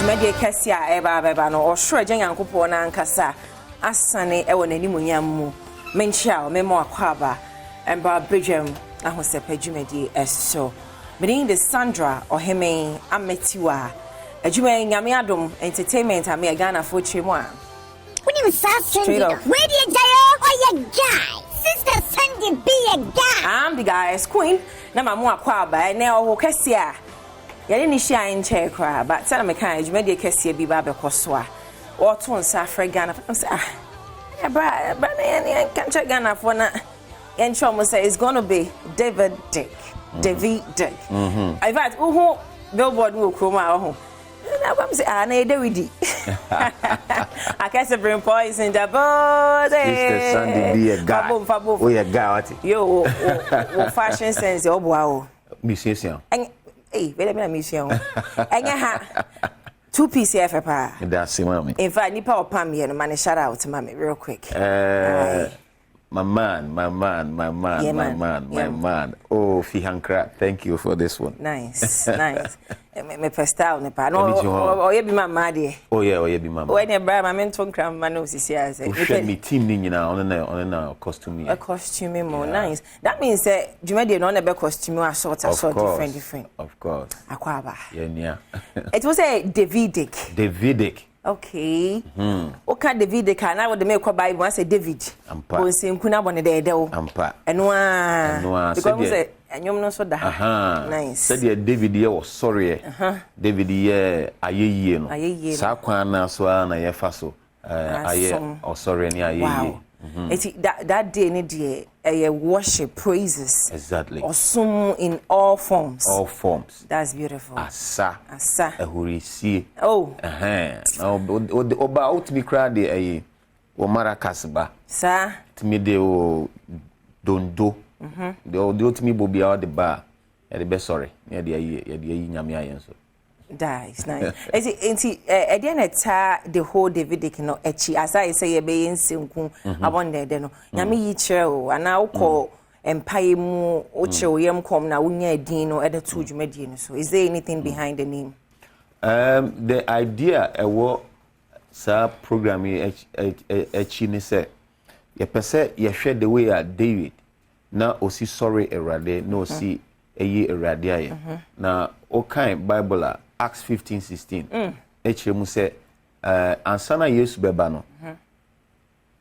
Jumadi Akesse Brempong no osho Nyankopon na nkasa asane ewo nanimunyam mu menchia memo akwaba Badwam Ahosepe Jumadi eso meaning the Sandra Oheme Ametiwa Adwuma nyame Adom entertainment ame Ghana for chemu a Wouldn't Sunday where do you oh you guy Sister Sunday be a guy I'm the guy's queen na mamu akwaba na oho kese a yale ni shia enche kra but tell me kan Jumadi Akesse bi ba be koso a oto nsa afra Ghana say ah bra na kan check Ghana for na and Chom say it's going to be David Dick. In fact, who billboard will come out. Now I'm saying, I need David. Akesse Brempong is in the body. Sister Sunday be a guy. Oh, yeah, guy. Yo, fashion sense, oh, wow. Musician. Hey, wait a minute, musician. And you have 2 PCF, pa. That's it, mommy. In fact, Nipa or Pammy and man, shout out to mommy real quick. My man. Oh, Fihankra, thank you for this one. Nice. Me pestyle ne pa. No, you be my madi. Oh yeah, be my. When you buy my menton cram man no sisi ase. You should me team ni nyina on a costume. A costume more nice. That means that Jumadi no na be costume asort different. Of course. Akwaba. Yeah. It was a Davidic. Okay. Okay, David can now the make Bible I say David. Ampa. Say nkuna bone de o. Ampa. Enwa. Because say enyom no so da. Nice. Said David here was sorry. David here ayeye no. Sa kwan na so na ye fa so. Aye o sorry ni ayeye. That day ni dey worship praises. Exactly. Osum in all forms. That's beautiful. Asa. Ehurisi. Oh. Now oba out me cry dey o marakasba. Sir. Timi dey o dondo. The ultimate bobi out the bar. The best sorry. Yeah dey nyame ayenso. Nice. The whole Davidic no echi as I say ye be nsenku abonde de no nyame yi kire o ana ukọ empire mu o kire yem kom na unya edin no ede to dwumadi no so is there anything behind the name? The idea sa program echi ni say ye pese ye hwe the way David na osi sorry erade na osi eyi erade aye na o kan Bible Acts 15:16. Echemu say ansana Yesu beba no.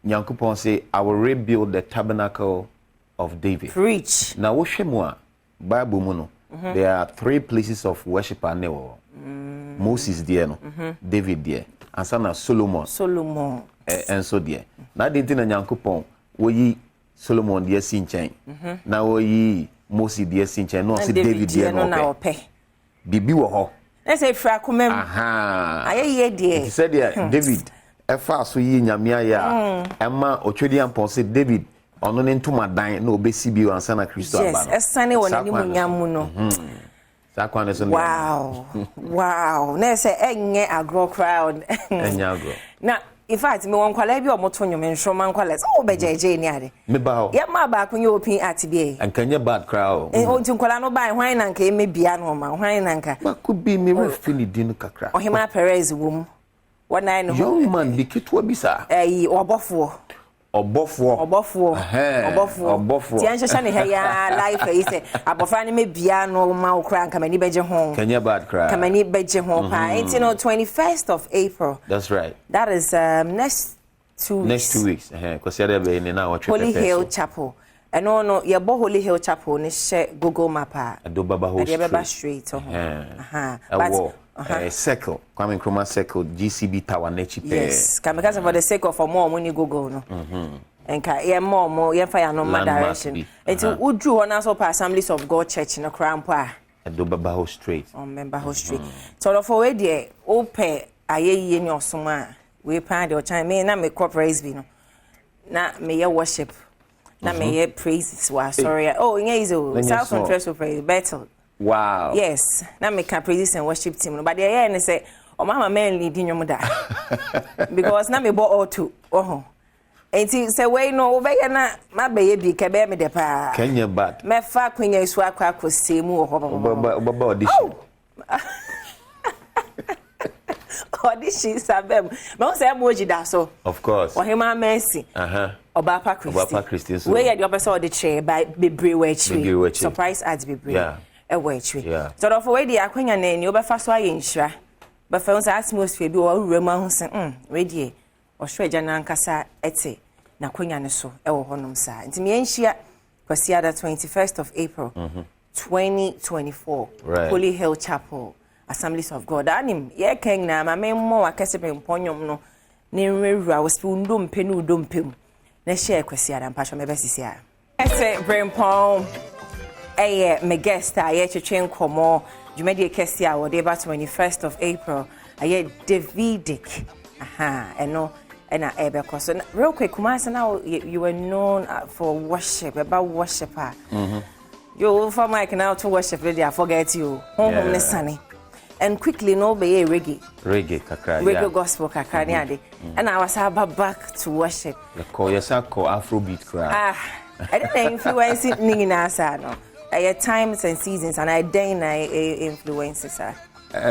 Nyankopon say I will rebuild the tabernacle of David. Preach. Now wo hwemu a Bible mu no there are 3 places of worship anewo. Moses there no. David there. Ansana Solomon. And so there. Na de na Nyankopon wo yi Solomon there si nchen. Na wo yi Moses there si nchen no say David there no pe. Bibi wo ho. Let's say Frakumem. Aye, dear. He said, David, efa so yi nyamia ya. Emma Ochwedian Pon say David, ono ne ntuma dan na obesi bi ansa na Kristo aba no. Yes, esane woni ni munyamu no. Sakwane so. Wow. Na say enye agro crowd. Enye agro. Na in fact, me won kwala bi omoto nyome nshoma nkwala. So obejeje ni ade. Me ba ho. Ya ma ba kunye opin atibie. Ankanye bad crowd. O nti nkwala no ba hwan na nka emebia no ma. Hwan na nka. Ba could be me refini din kakra. Ohima Perez wom. Wona no. Young man bi ketwa bi sa. Obofo. Ti anhye ne heya life e say abofra ne mebia no ma okra nka mani beje ho. Kenya bad crowd. Kamani beje ho pa. It's 21st of April. That's right. That is next 2 weeks. Next 2 weeks. Because there be in na Holy Hill Chapel. No, your Holy Hill Chapel ni share Google map a. Adobaba Street. But circle, Kwame Nkrumah circle, GCB Tower nechi pe. Yes, because for the sake of more money Google no. And more fire no direction. It's Udru on also Assemblies of God Church in a Crampa. Adobaba Street. On Member Street. So for way there, open aye in your suma. We pan your time me na me corporate no. Na me worship. Na me praise was sorry. Oh, nyezo. South Central praise battle. Wow. Yes. Na me can praise and worship team no. But the year and say, "Oh mama man lead in your mother." Because na me bought all two. Enti se we no obeye na mabe bi ke be me de pa. Kenya bad. Me fa kwenya isu akwa akosemu ho. Baba audition. audition sabem. Me say emoji da so. Of course. Or him Mercy. Obapa Christie. Obapa Christie. So. Where you the person the chair by bebre wechi. Surprise ads bebre. Yeah. E wechi. Yeah. So of way the akwanya na ni obefa so aye nhira. But for us atmosphere bi o wura ho se ready. Ohweja na nkasa ete na kwanya ne so e wo honom sa. Nti me enhia kwasiada 21st of April 2024. Right. Holy Hill Chapel. Assemblies of God. Anim ye ken na ma me mo Akesse Brempong no ne nwura wo spe ndompe no dompem na share kwasiada mpacho me besisi a Akesse Brempong me guest a ye twetwe nkomo dwumadi Akesse a wo dey 21st of April aye Davidic eno na ebe so real quick Kumasi now you were known for worship about worshiper you for Mike now to worship really I forget you home ne sunny. And quickly no be reggae kakra reggae gospel kakra ni ade and I was back to worship call yourself call afrobeat cry I didn't influence ningi na sa no times and seasons and I then influences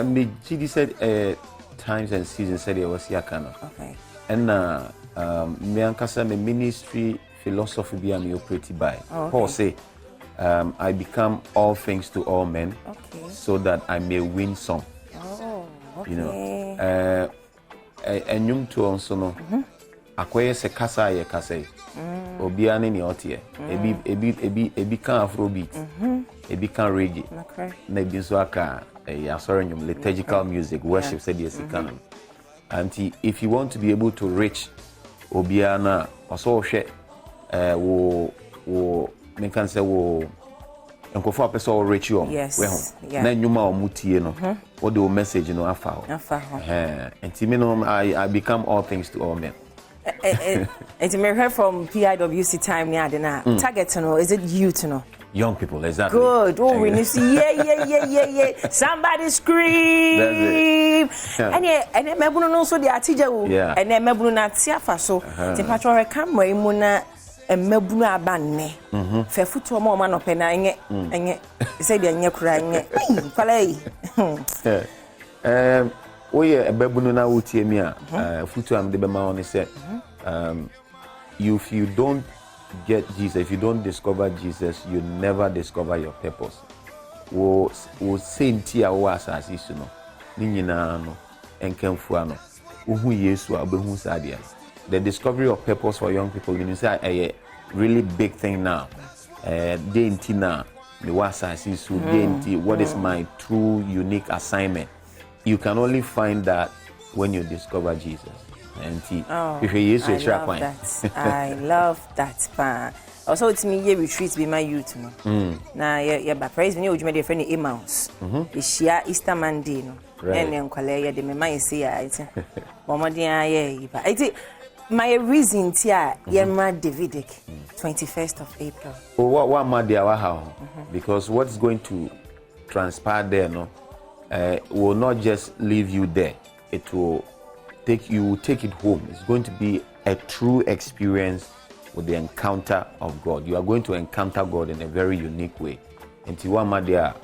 me GD said times and seasons said it was yakano okay and me ankasa me ministry philosophy be am operated by Paul say I become all things to all men, so that I may win some. Oh, okay. You know, and young to also know. Akweye se kasa ye kasa. Obiane ni otie. Ebi kan Afrobeat. Ebi kan reggae. Okay. Na ebi so aka asoranyum liturgical music, worship said yes can. And if you want to be able to reach Obiana, also share wo me can say wo enkofo apese o reach you yes. we ho na nyuma o mutie no what the message no afa ho enti me no I become all things to all men enti me heard from PIWC time ni ade na target no is it youth no young people exactly good oh we need see yeah somebody scream and mebunu no so the atija wo and mebunu na tiafa so ti patro camera mu na mebunu abanne fe futu o ma no pe na enye say de enye kura enye kwala yi oye ebebunu na wutie mi a futu am de be ma on say if you don't get Jesus, if you don't discover Jesus, you never discover your purpose. Wo senti a wo asase su no ni nyina no enkemfu ano uhu Yesu abehu sadia. The discovery of purpose for young people, you know, say a really big thing now. Denti na me wasase su denti. What is my true unique assignment? You can only find that when you discover Jesus. And if you I love that. Also, it's me here retreats be my youth. Na yeah, praise me. You made a friend Emmaus. It's here Easter Monday, no. And then Kwale, the me say I think. My reason here, Yemra Davidic, 21st of April. Oh, what Madia how? Because what's going to transpire there, no, will not just leave you there. It will take it home. It's going to be a true experience with the encounter of God. You are going to encounter God in a very unique way. And Tiwama there,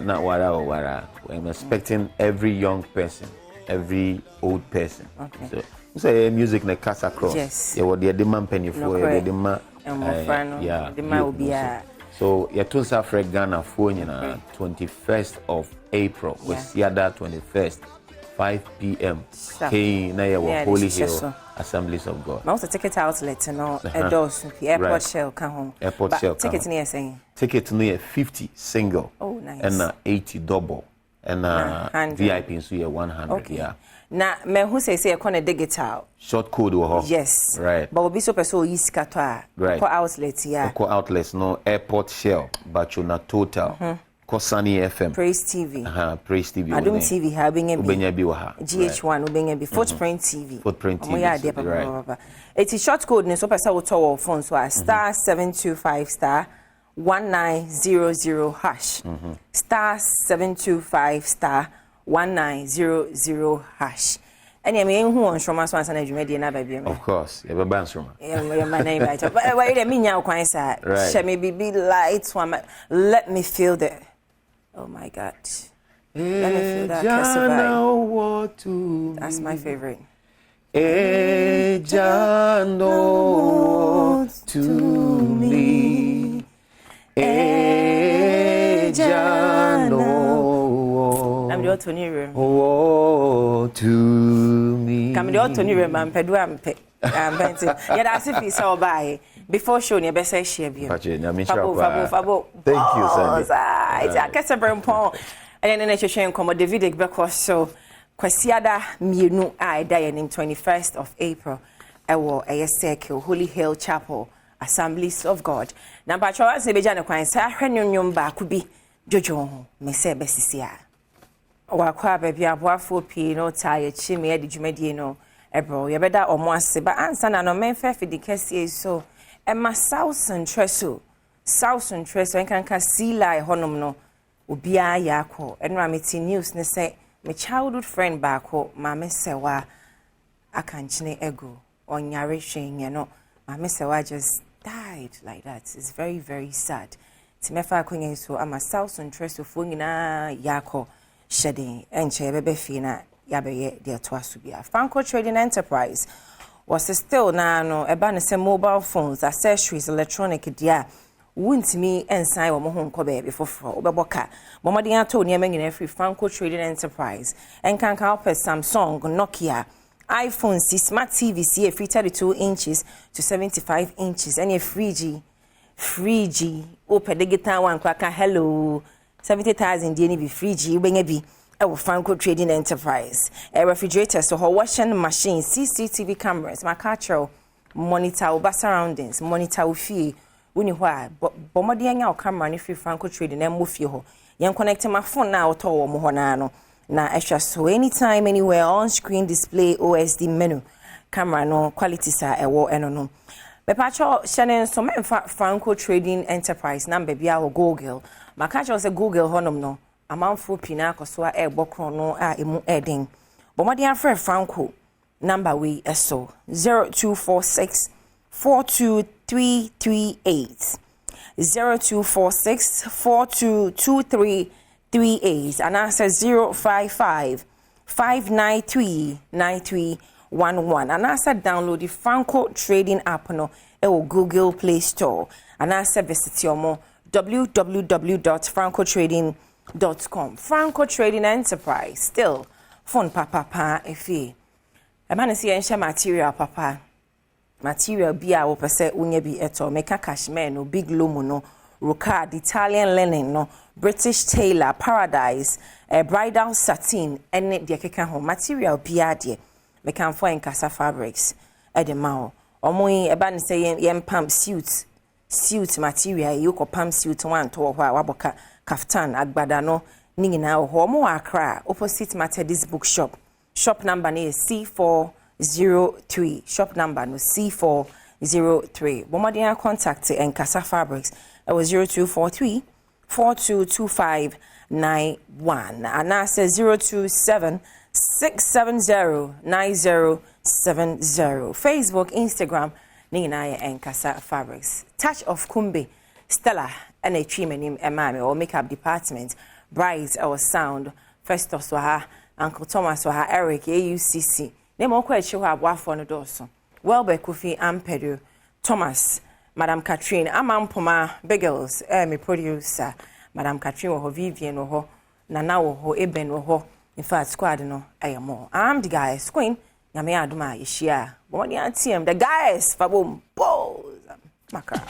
not wara. I'm expecting every young person, every old person. Okay. So music na cast across. Yes. Yeah, what the demand penny for the demand. Yeah. Demand will be so yeah, Tunsa Fred Ghana for 21st of April. Was the other 21st. 5 p.m. Hey, na ya Holy Hill Assemblies of God. Most the ticket outlet no Adom airport shell come home. Airport shell. Ticket near saying. Ticket near 50 single. Oh nice. And 80 double. And VIP so 100. Okay. Yeah. Na me who say e kon digital. Short code wo. Yes. Right. But obi so person yi sika to a. Right. Outlet yeah. Outlets no airport shell but you na total. Kosani FM. Praise TV. Praise TV. Adom TV ha ubenya bi wa ha. GH1 ubenya bi Footprint TV. Footprint TV. Right. It's short code ne so person wo to phone so star 725 star 1900 hash. Star 725 star 1900 hash. And I mean who on Shroma so answer na na baby. Of course. You have a Shroma. Yeah, my name right. But why you mean now kwan say? Shall me be lights one let me feel the oh my God. Let me feel that Akesse vibe. That's my favorite. Ejano to me. Ejano. I'm the Otoni room. Oh, to me. Come the Otoni room. I'm Badwam Ahosepe. Yeah, that's if you saw by before show near best share view. Thank you, Sandy. It's Akesse Brempong. And then I show come David because so kwasiada mienu I die in 21st of April. Ewo circle Holy Hill Chapel Assemblies of God. Na ba chwa se beja ne kwan sa hwenwonwom ba ku bi jojo me se besisia. Wa kwa ba bia boafo pi no taye chime e de dwumadie no ebro ye beda omo ase ba ansa na no menfa fidikesie so e ma South Central enkanka sila honom no obia yakọ enra meti news ne say my childhood friend baako mama sewa akanchine ego onyare hwenye no mama sewa just died like that. It's very, very sad. Timefa akonye so ama South Central fo nyina yakọ shedding enche bebe fina yabeye de to asubia. Franco Trading Enterprise was still na no eba ne say mobile phones, accessories, electronic dia wuntimi ensan wo mo ho nkọ be foforo obeboka momode ato niam nyina free Franco Trading Enterprise enkanka op Samsung, Nokia, iPhone, smart TV see free 32 inches to 75 inches and a 3G open digital one kwaka hello 70,000 dey ni be 3G benye bi e Franco Trading Enterprise refrigerators so washing machine, CCTV cameras, macatro monitor surroundings, monitor fee woni ho a bomode anya o camera ne free Franco Trading na mofie ho yen connect my phone na auto wo mo ho na no na extra so anytime anywhere on screen display OSD menu camera no quality sa ewo eno no me pacho shenen so me Franco Trading Enterprise number bia wo Google makacho se Google honom no amanfo pina akoso a ebokro no a emu eden bomode afre Franco number we eso 0246 42338 0246 422338 and answer 055 593 9311 and answer download the Franco Trading app no e Google Play Store and answer visit your www.francotrading.com. Franco Trading Enterprise still phone papa efi e man see ensha material papa material bia wo pese unya bi eto meka cashmere no big lomo no brocade Italian linen no British tailor paradise bridal satin ene de keka ho material bia de meka fo en kasa fabrics e de ma omo yi eba ne say yem pump suit material you ko pump suit wan to ho a waboka kaftan agbada no ni nyina ho omo Accra opposite Methodist bookshop shop number is C403 shop number no C403 bomodin contact and Casa Fabrics it was 0243 422591 and I said 027 670 9070 Facebook Instagram Ninginaya and Casa Fabrics Touch of Kumbe Stella and a treatment emame or makeup department brides or sound first of Swaha Uncle Thomas or Eric AUCC name on quite sure have one for no doso Welbe Kofi Ampedu Thomas Madam Catherine Amampoma Bagels me producer Madam Catherine or Vivian or Nana or Eben or in fact squad no I more I'm the guys queen Yame Adoma Ishia Boni Antium the guys for boom balls Macau.